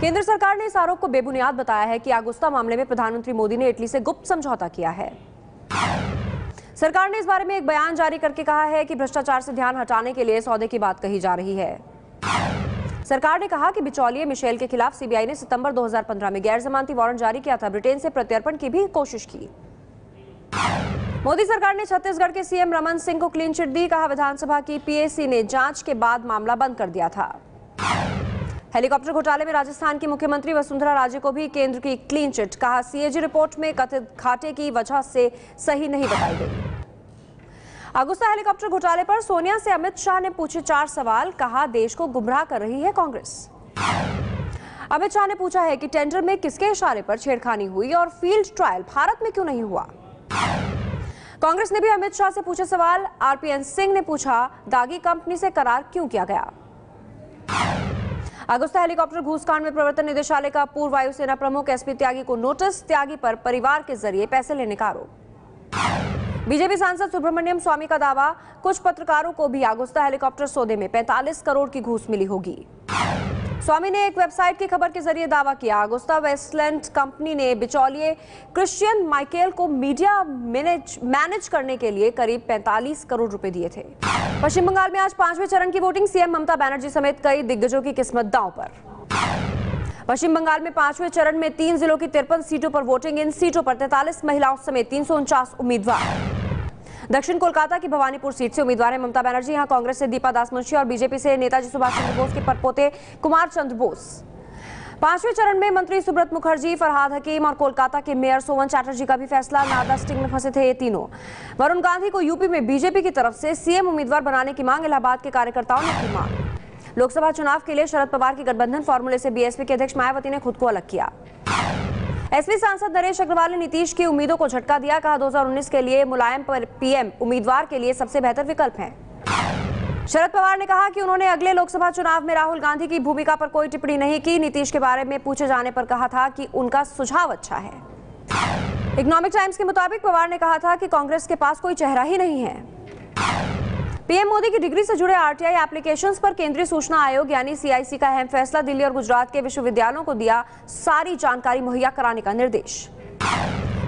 केंद्र सरकार ने इस आरोप को बेबुनियाद बताया है कि अगुस्ता मामले में प्रधानमंत्री मोदी ने इटली से गुप्त समझौता किया है। सरकार ने इस बारे में एक बयान जारी करके कहा है कि भ्रष्टाचार से ध्यान हटाने के लिए सौदे की बात कही जा रही है। सरकार ने कहा कि बिचौलिए मिशेल के खिलाफ सीबीआई ने सितंबर 2015 में गैर जमानती वारंट जारी किया था। ब्रिटेन से प्रत्यर्पण की भी कोशिश की। मोदी सरकार ने छत्तीसगढ़ के सीएम रमन सिंह को क्लीन चिट दी। कहा विधानसभा की पीएसी ने जांच के बाद मामला बंद कर दिया था। हेलीकॉप्टर घोटाले में राजस्थान की मुख्यमंत्री वसुंधरा राजे को भी केंद्र की क्लीन चिट। कहा सीएजी रिपोर्ट में कथित घाटे की वजह से सही नहीं बताई गई। अगुस्ता हेलीकॉप्टर घोटाले पर सोनिया से अमित शाह ने पूछे 4 सवाल। कहा देश को गुमराह कर रही है कांग्रेस। अमित शाह ने पूछा है कि टेंडर में किसके इशारे पर छेड़खानी हुई और फील्ड ट्रायल भारत में क्यों नहीं हुआ। कांग्रेस ने भी अमित शाह से पूछे सवाल। आरपीएन सिंह ने पूछा दागी कंपनी से करार क्यों किया गया। अगुस्ता हेलीकॉप्टर घूसकांड में प्रवर्तन निदेशालय का पूर्व वायुसेना प्रमुख एसपी त्यागी को नोटिस। त्यागी पर परिवार के जरिए पैसे लेने का आरोप। बीजेपी सांसद सुब्रमण्यम स्वामी का दावा, कुछ पत्रकारों को भी अगुस्ता हेलीकॉप्टर सौदे में 45 करोड़ की घूस मिली होगी। स्वामी ने एक वेबसाइट की खबर के जरिए दावा किया अगुस्ता वेस्टलैंड कंपनी ने बिचौलिए क्रिश्चियन माइकेल को मीडिया मैनेज करने के लिए करीब 45 करोड़ रुपए दिए थे। पश्चिम बंगाल में आज 5वें चरण की वोटिंग। सीएम ममता बनर्जी समेत कई दिग्गजों की किस्मत दांव पर। पश्चिम बंगाल में 5वें चरण में 3 जिलों की 53 सीटों पर वोटिंग। इन सीटों पर 43 महिलाओं समेत 349 उम्मीदवार। दक्षिण कोलकाता की भवानीपुर सीट से उम्मीदवार है ममता बनर्जी। यहां कांग्रेस से दीपा दासमुंशी और बीजेपी से नेताजी सुभाष चंद्र बोस के परपोते कुमार चंद्र बोस। 5वें चरण में मंत्री सुब्रत मुखर्जी, फरहाद हकीम और कोलकाता के मेयर सोवन चैटर्जी का भी फैसला। नारदा स्टिंग में फंसे थे ये तीनों। वरुण गांधी को यूपी में बीजेपी की तरफ से सीएम उम्मीदवार बनाने की मांग। इलाहाबाद के कार्यकर्ताओं ने की मांग। लोकसभा चुनाव के लिए शरद पवार की गठबंधन फॉर्मूले से बीएसपी के अध्यक्ष मायावती ने खुद को अलग किया। एसपी सांसद नरेश अग्रवाल ने नीतीश की उम्मीदों को झटका दिया। कहा 2019 के लिए मुलायम पर पीएम उम्मीदवार के लिए सबसे बेहतर विकल्प है। शरद पवार ने कहा कि उन्होंने अगले लोकसभा चुनाव में राहुल गांधी की भूमिका पर कोई टिप्पणी नहीं की। नीतीश के बारे में पूछे जाने पर कहा था कि उनका सुझाव अच्छा है। इकोनॉमिक टाइम्स के मुताबिक पवार ने कहा था कि कांग्रेस के पास कोई चेहरा ही नहीं है। पीएम मोदी की डिग्री से जुड़े आरटीआई एप्लीकेशंस पर केंद्रीय सूचना आयोग यानी सीआईसी का अहम फैसला। दिल्ली और गुजरात के विश्वविद्यालयों को दिया सारी जानकारी मुहैया कराने का निर्देश।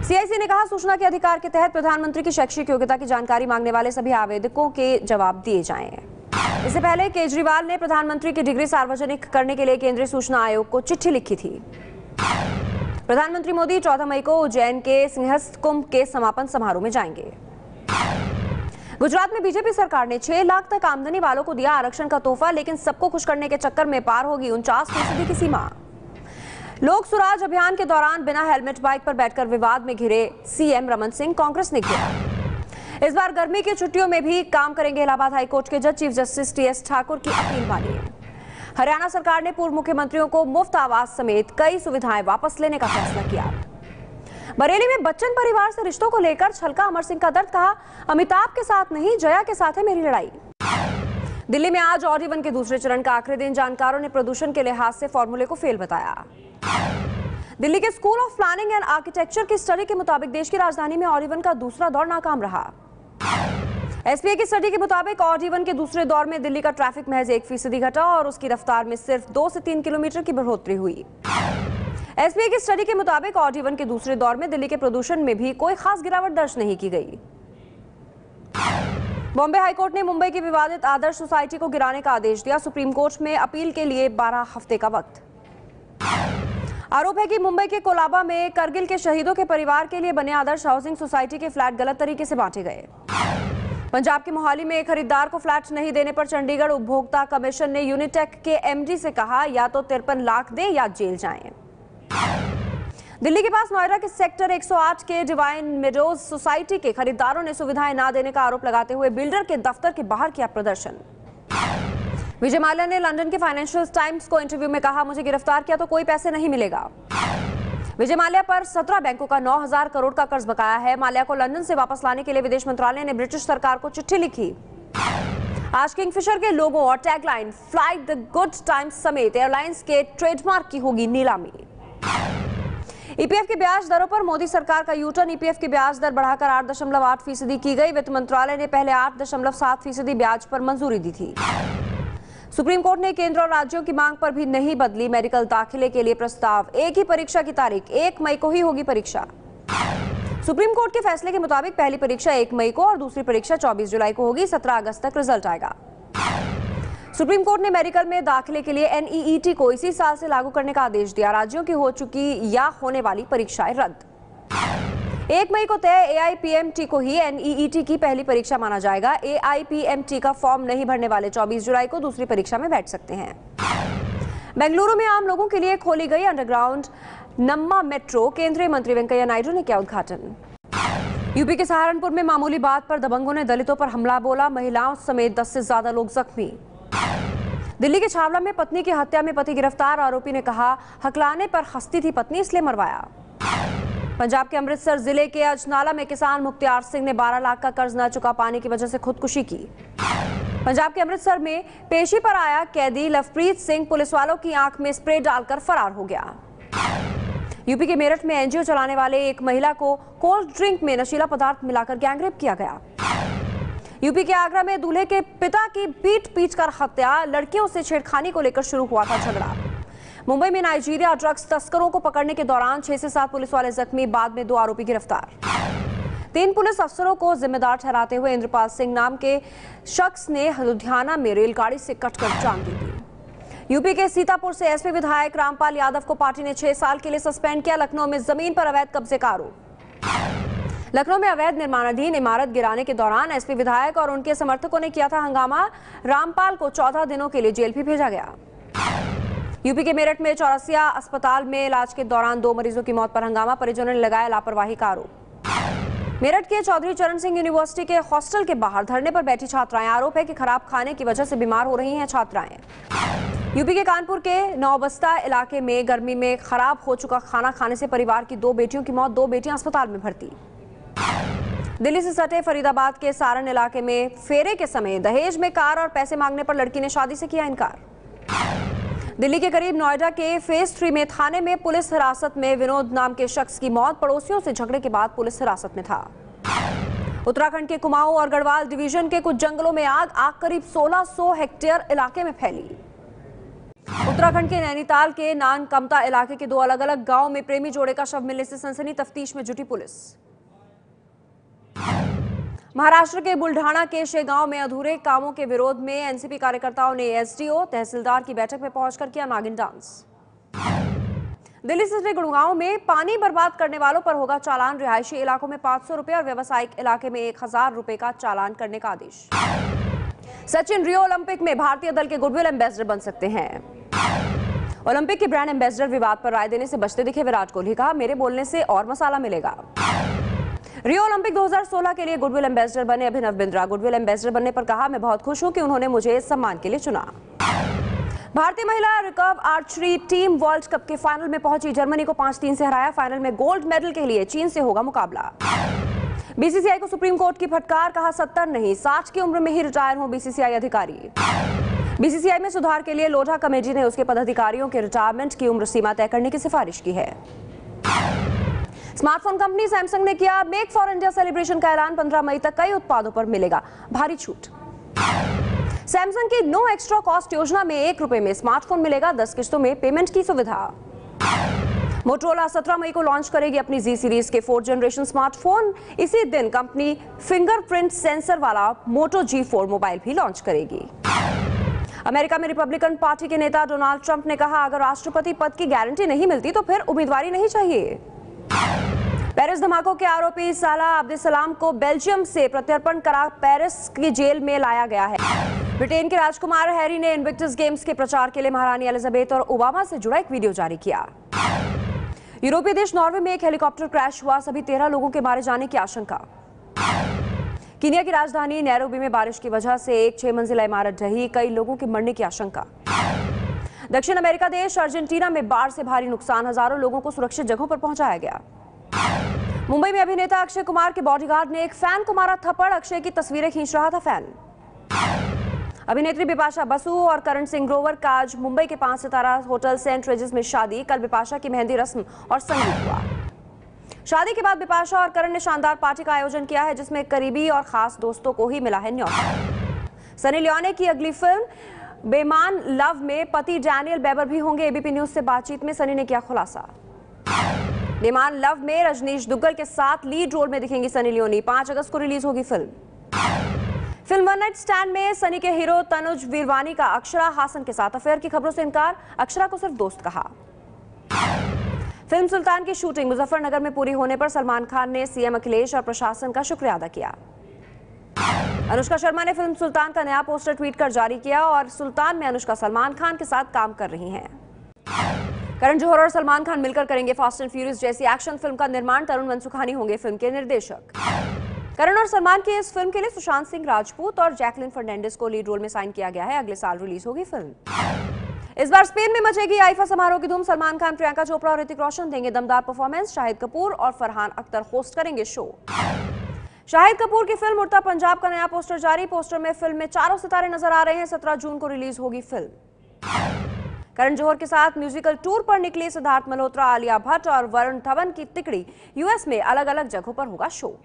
सीआईसी ने कहा सूचना के अधिकार के तहत प्रधानमंत्री की शैक्षिक योग्यता की जानकारी मांगने वाले सभी आवेदकों के जवाब दिए जाएं। इससे पहले केजरीवाल ने प्रधानमंत्री की डिग्री सार्वजनिक करने के लिए केंद्रीय सूचना आयोग को चिट्ठी लिखी थी। प्रधानमंत्री मोदी 14 मई को उज्जैन के सिंहस्थ कुंभ के समापन समारोह में जाएंगे। गुजरात में बीजेपी सरकार ने 6 लाख तक आमदनी वालों को दिया आरक्षण का तोहफा, लेकिन सबको खुश करने के चक्कर में पार होगी 49% की सीमा। लोक सुराज अभियान के दौरान बिना हेलमेट बाइक पर बैठकर विवाद में घिरे सीएम रमन सिंह, कांग्रेस ने घेरा। इस बार गर्मी की छुट्टियों में भी काम करेंगे इलाहाबाद हाईकोर्ट के जज। चीफ जस्टिस टीएस ठाकुर की अपील मानी है। हरियाणा सरकार ने पूर्व मुख्यमंत्रियों को मुफ्त आवास समेत कई सुविधाएं वापस लेने का फैसला किया। बरेली में बच्चन परिवार से रिश्तों को लेकर छलका अमर सिंह का दर्द। कहा अमिताभ के साथ नहीं जया के साथ है मेरी लड़ाई। दिल्ली में आज ऑड इवन के दूसरे चरण का आखिरी दिन। जानकारों ने प्रदूषण के लिहाज से फॉर्मूले को फेल बताया। दिल्ली के school of planning and architecture की स्टडी के मुताबिक देश की राजधानी में ऑड इवन का दूसरा दौर नाकाम रहा। एसपीए की स्टडी के मुताबिक ऑड इवन के दूसरे दौर में दिल्ली का ट्रैफिक महज 1% घटा और उसकी रफ्तार में सिर्फ 2 से 3 किलोमीटर की बढ़ोतरी हुई। एसपीए की स्टडी के मुताबिक ऑड इवन के दूसरे दौर में दिल्ली के प्रदूषण में भी कोई खास गिरावट दर्ज नहीं की गई। बॉम्बे हाईकोर्ट ने मुंबई की विवादित आदर्श सोसाइटी को गिराने का आदेश दिया। सुप्रीम कोर्ट में अपील के लिए 12 हफ्ते का वक्त। आरोप है कि मुंबई के कोलाबा में करगिल के शहीदों के परिवार के लिए बने आदर्श हाउसिंग सोसाइटी के फ्लैट गलत तरीके से बांटे गए। पंजाब के मोहाली में एक खरीदार को फ्लैट नहीं देने पर चंडीगढ़ उपभोक्ता कमीशन ने यूनिटेक के एमडी से कहा या तो 53 लाख दें या जेल जाएं। दिल्ली के पास नोएडा के सेक्टर 108 के डिवाइन मेडोज सोसाइटी के खरीदारों ने सुविधाएं न देने का आरोप लगाते हुए बिल्डर के दफ्तर के बाहर किया प्रदर्शन। विजय माल्या ने लंदन के फाइनेंशियल टाइम्स को इंटरव्यू में कहा मुझे गिरफ्तार किया तो कोई पैसे नहीं मिलेगा। विजय माल्या पर 17 बैंकों का 9,000 करोड़ का कर्ज बकाया है। माल्या को लंदन से वापस लाने के लिए विदेश मंत्रालय ने ब्रिटिश सरकार को चिट्ठी लिखी। आज किंगफिशर के लोगो और tagline flight the good times समेत एयरलाइंस के ट्रेडमार्क की होगी नीलामी। ईपीएफ की ब्याज दरों पर मोदी सरकार का यूटर्न। ईपीएफ की ब्याज दर बढ़ाकर 8.8% की गई। वित्त मंत्रालय ने पहले 8.7% ब्याज पर मंजूरी दी थी। सुप्रीम कोर्ट ने केंद्र और राज्यों की मांग पर भी नहीं बदली मेडिकल दाखिले के लिए प्रस्ताव। एक ही परीक्षा की तारीख, 1 मई को ही होगी परीक्षा। सुप्रीम कोर्ट के फैसले के मुताबिक पहली परीक्षा 1 मई को और दूसरी परीक्षा 24 जुलाई को होगी। 17 अगस्त तक रिजल्ट आएगा। सुप्रीम कोर्ट ने मेडिकल में दाखिले के लिए NEET को इसी साल से लागू करने का आदेश दिया। राज्यों की हो चुकी या होने वाली परीक्षाएं रद्द। 1 मई को तय AIPMT को ही NEET की पहली परीक्षा माना जाएगा। AIPMT का फॉर्म नहीं भरने वाले 24 जुलाई को दूसरी परीक्षा में बैठ सकते हैं। बेंगलुरु में आम लोगों के लिए खोली गई अंडरग्राउंड नम्मा मेट्रो, केंद्रीय मंत्री वेंकैया नायडू ने किया उद्घाटन। यूपी के सहारनपुर में मामूली बात पर दबंगों ने दलितों पर हमला बोला, महिलाओं समेत 10 से ज्यादा लोग जख्मी। दिल्ली के छावला में पत्नी की हत्या में पति गिरफ्तार, आरोपी ने कहा हकलाने पर हंसती थी पत्नी इसलिए मरवाया। पंजाब के अमृतसर जिले के अजनाला में किसान मुख्तियार सिंह ने 12 लाख का कर्ज न चुका पाने की वजह से खुदकुशी की। पंजाब के अमृतसर में पेशी पर आया कैदी लवप्रीत सिंह पुलिस वालों की आंख में स्प्रे डालकर फरार हो गया। यूपी के मेरठ में NGO चलाने वाले एक महिला को कोल्ड ड्रिंक में नशीला पदार्थ मिलाकर गैंगरेप किया गया। यूपी के आगरा में दूल्हे के पिता की पीट कर हत्या, लड़कियों से छेड़खानी को लेकर शुरू हुआ था झगड़ा। मुंबई में नाइजीरिया ड्रग्स तस्करों को पकड़ने के दौरान 6 से 7 पुलिस वाले जख्मी, बाद में 2 आरोपी गिरफ्तार। 3 पुलिस अफसरों को जिम्मेदार ठहराते हुए इंद्रपाल सिंह नाम के शख्स ने लुधियाना में रेलगाड़ी से कटकर जान दी थी। यूपी के सीतापुर से SP विधायक रामपाल यादव को पार्टी ने 6 साल के लिए सस्पेंड किया। लखनऊ में जमीन पर अवैध कब्जे का आरोप। लखनऊ में अवैध निर्माणाधीन इमारत गिराने के दौरान SP विधायक और उनके समर्थकों ने किया था हंगामा। रामपाल को 14 दिनों के लिए जेल भी भेजा गया। यूपी के मेरठ में चौरसिया अस्पताल में इलाज के दौरान 2 मरीजों की मौत पर हंगामा, परिजनों ने लगाया लापरवाही का आरोप। मेरठ के चौधरी चरण सिंह यूनिवर्सिटी के हॉस्टल के बाहर धरने पर बैठी छात्राएं, आरोप है कि खराब खाने की वजह से बीमार हो रही हैं छात्राएं। यूपी के कानपुर के नौबस्ता इलाके में गर्मी में खराब हो चुका खाना खाने से परिवार की 2 बेटियों की मौत, 2 बेटियां अस्पताल में भर्ती। दिल्ली से सटे फरीदाबाद के सारण इलाके में फेरे के समय दहेज में कार और पैसे मांगने पर लड़की ने शादी से किया इनकार। दिल्ली के करीब नोएडा के फेज 3 में थाने में पुलिस हिरासत में विनोद नाम के शख्स की मौत, पड़ोसियों से झगड़े के बाद पुलिस हिरासत में था। उत्तराखंड के कुमाऊं और गढ़वाल डिवीजन के कुछ जंगलों में आग करीब 1600 हेक्टेयर इलाके में फैली। उत्तराखंड के नैनीताल के नानकमता इलाके के 2 अलग अलग गांव में प्रेमी जोड़े का शव मिलने से सनसनी, तफ्तीश में जुटी पुलिस। महाराष्ट्र के बुल्ढाना के शेगांव में अधूरे कामों के विरोध में NCP कार्यकर्ताओं ने SDO तहसीलदार की बैठक में पहुंचकर किया नागिन डांस। दिल्ली से गुड़गांव में पानी बर्बाद करने वालों पर होगा चालान, रिहायशी इलाकों में 500 रुपए और व्यावसायिक इलाके में 1000 रुपए का चालान करने का आदेश। सचिन रियो ओलंपिक में भारतीय दल के गुडविल एम्बेसडर बन सकते हैं। ओलंपिक के ब्रांड एम्बेसडर विवाद पर राय देने से बचते दिखे विराट कोहली, कहा मेरे बोलने से और मसाला मिलेगा। रियो ओलंपिक 2016 के लिए गुडविल एम्बेसडर बने अभिनव बिंद्रा, गुडविल एम्बेसडर बनने पर कहा मैं बहुत खुश हूं कि उन्होंने मुझे इस सम्मान के लिए चुना। भारतीय महिला recurve archery team world cup के फाइनल में पहुंची, जर्मनी को 5-3 से हराया। फाइनल में गोल्ड मेडल के लिए चीन से होगा मुकाबला। BCCI को सुप्रीम कोर्ट की फटकार, कहा 70 नहीं 60 की उम्र में ही रिटायर हों BCCI अधिकारी। BCCI में सुधार के लिए लोढ़ा कमेटी ने उसके पदाधिकारियों के रिटायरमेंट की उम्र सीमा तय करने की सिफारिश की है। स्मार्टफोन कंपनी सैमसंग ने किया मेक फॉर इंडिया सेलिब्रेशन का ऐलान, 15 मई तक कई उत्पादों पर मिलेगा भारी छूट। सैमसंग की नो एक्स्ट्रा कॉस्ट योजना में 1 रुपए में स्मार्टफोन मिलेगा, 10 किश्तों में पेमेंट की सुविधा। मोटोरोला 17 मई को लॉन्च करेगी अपनी Z सीरीज के 4th जनरेशन स्मार्टफोन। इसी दिन कंपनी फिंगरप्रिंट सेंसर वाला मोटो G4 मोबाइल भी लॉन्च करेगी। अमेरिका में रिपब्लिकन पार्टी के नेता डोनाल्ड ट्रंप ने कहा अगर राष्ट्रपति पद की गारंटी नहीं मिलती तो फिर उम्मीदवारी नहीं चाहिए। पेरिस धमाकों के आरोपी सालाह अब्दुलसलाम को बेल्जियम से प्रत्यर्पण करा पेरिस की जेल में लाया गया है। ब्रिटेन के राजकुमार हैरी ने इनविक्टस गेम्स के प्रचार के लिए महारानी एलिजाबेथ और ओबामा से जुड़ा एक वीडियो जारी किया। यूरोपीय देश नॉर्वे में एक हेलीकॉप्टर क्रैश हुआ, सभी 13 लोगों के मारे जाने की आशंका। कीनिया की राजधानी नैरोबी में बारिश की वजह से एक 6 मंजिला इमारत ढही, कई लोगों के मरने की आशंका। दक्षिण अमेरिका देश अर्जेंटीना में बाढ़ से भारी नुकसान, हजारों लोगों को सुरक्षित जगहों पर पहुंचाया गया। मुंबई में अभिनेता अक्षय कुमार के बॉडीगार्ड ने एक फैन को मारा थप्पड़, अक्षय की तस्वीरें खींच रहा था फैन। अभिनेत्री बिपाशा बसु और करण सिंह ग्रोवर का आज मुंबई के 5 सितारा होटल सेंट रेजिस में शादी। कल बिपाशा की मेहंदी रस्म और संगीत हुआ। शादी के बाद बिपाशा और करण ने शानदार पार्टी का आयोजन किया है, जिसमें करीबी और खास दोस्तों को ही मिला है न्योता। सनी लियोनी की अगली फिल्म बेमान लव में पति डैनियल बेबर भी होंगे। एबीपी न्यूज से बातचीत में सनी ने किया खुलासा। बेमान लव में रजनीश दुग्गल के साथ लीड रोल में दिखेंगी सनी लियोनी। 5 अगस्त को रिलीज होगी फिल्म वन नाइट स्टैंड में सनी के हीरो तनुज वीरवानी का अक्षरा हासन के साथ अफेयर की खबरों से इनकार, अक्षरा को सिर्फ दोस्त कहा। फिल्म सुल्तान की शूटिंग मुजफ्फरनगर में पूरी होने पर सलमान खान ने सीएम अखिलेश और प्रशासन का शुक्रिया अदा किया। अनुष्का शर्मा ने फिल्म सुल्तान का नया पोस्टर ट्वीट कर जारी किया और सुल्तान में अनुष्का सलमान खान के साथ काम कर रही हैं। करण जौहर और सलमान खान मिलकर करेंगे फास्ट एंड फ्यूरियस जैसी एक्शन फिल्म का निर्माण। तरुण मनसुखानी होंगे फिल्म के निर्देशक। करण और सलमान की इस फिल्म के लिए सुशांत सिंह राजपूत और जैकलिन फर्नांडिस को लीड रोल में साइन किया गया है। अगले साल रिलीज होगी फिल्म। इस बार स्पेन में मचेगी आईफा समारोह की धूम। सलमान खान, प्रियंका चोपड़ा और ऋतिक रोशन देंगे दमदार परफॉर्मेंस। शाहिद कपूर और फरहान अख्तर होस्ट करेंगे शो। शाहिद कपूर की फिल्म उड़ता पंजाब का नया पोस्टर जारी। पोस्टर में फिल्म में चारों सितारे नजर आ रहे हैं। 17 जून को रिलीज होगी फिल्म। करण जौहर के साथ म्यूजिकल टूर पर निकले सिद्धार्थ मल्होत्रा, आलिया भट्ट और वरुण धवन की तिकड़ी। यूएस में अलग अलग जगहों पर होगा शो।